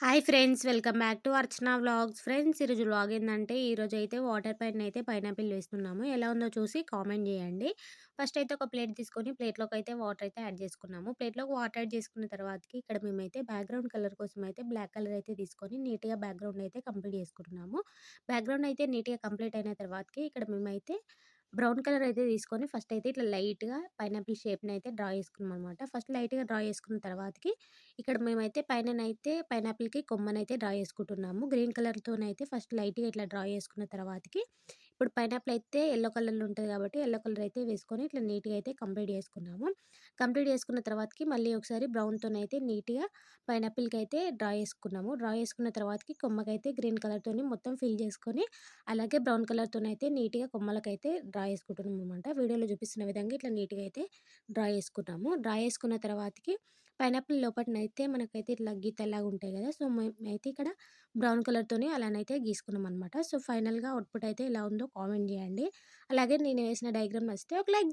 Hi friends, welcome back to Archana vlogs. Friends, ఈరోజు vlog ఏంటంటే ఈరోజు అయితే వాటర్ పైన అయితే పైనాపిల్ వేస్తున్నాము. ఎలా ఉందో చూసి కామెంట్ చేయండి. ఫస్ట్ అయితే ఒక ప్లేట్ తీసుకొని ప్లేట్లోకి అయితే వాటర్ అయితే యాడ్ చేసుకున్నాము. ప్లేట్లోకి వాటర్ యాడ్ చేసుకున్న తర్వాతకి ఇక్కడ మేమైతే బ్యాక్గ్రౌండ్ కలర్ కోసం అయితే బ్లాక్ కలర్ అయితే తీసుకొని నీట్గా బ్యాక్గ్రౌండ్ అయితే కంప్లీట్ చేసుకుంటున్నాము. బ్యాక్గ్రౌండ్ అయితే నీట్గా కంప్లీట్ అయిన తర్వాతకి ఇక్కడ మేమైతే బ్రౌన్ కలర్ అయితే తీసుకొని ఫస్ట్ అయితే ఇట్లా లైట్గా పైనాపిల్ షేప్ని అయితే డ్రా చేసుకున్నాం అనమాట. ఫస్ట్ లైట్గా డ్రా చేసుకున్న తర్వాతకి ఇక్కడ మేమైతే పైననైతే పైనాపిల్‌కి కొమ్మనైతే డ్రా చేసుకుంటున్నాము. గ్రీన్ కలర్‌తోనైతే ఫస్ట్ లైట్‌గా ఇట్లా డ్రా చేసుకున్న తర్వాతకి, ఇప్పుడు పైనాపిల్ అయితే యెల్లో కలర్‌లో ఉంటది కాబట్టి, యెల్లో కలర్ అయితే వేసుకొని ఇట్లా నీట్‌గా అయితే కంప్లీట్ చేసుకున్నాము. కంప్లీట్ చేసుకున్న తర్వాతకి మళ్ళీ ఒకసారి బ్రౌన్‌తోనైతే నీట్‌గా పైనాపిల్‌కైతే డ్రా చేసుకున్నాము. డ్రా చేసుకున్న తర్వాతకి కొమ్మకైతే గ్రీన్ కలర్‌తోని మొత్తం ఫిల్ చేసుకొని, అలాగే బ్రౌన్ కలర్‌తోనైతే నీట్‌గా కొమ్మలకైతే డ్రా చేసుకుంటున్నామనమాట. వీడియోలో చూపిస్తున్న విధంగా ఇట్లా నీట్‌గా అయితే డ్రా చేసుకున్నాము. డ్రా చేసుకున్న తర్వాతకి పైనాపిల్ లోపటనైతే మనకైతే ఇట్లా గీతల్లాగా ఉంటాయి కదా! సో, మేమైతే ఇక్కడ బ్రౌన్ కలర్‌తోని అలానైతే గీసుకున్నామనమాట. సో, ఫైనల్‌గా అవుట్‌పుట్ అయితే ఎలా ఉందో కామెంట్ చేయండి. అలాగే నేను వేసిన డయాగ్రామ్ నచ్చితే ఒక లైక్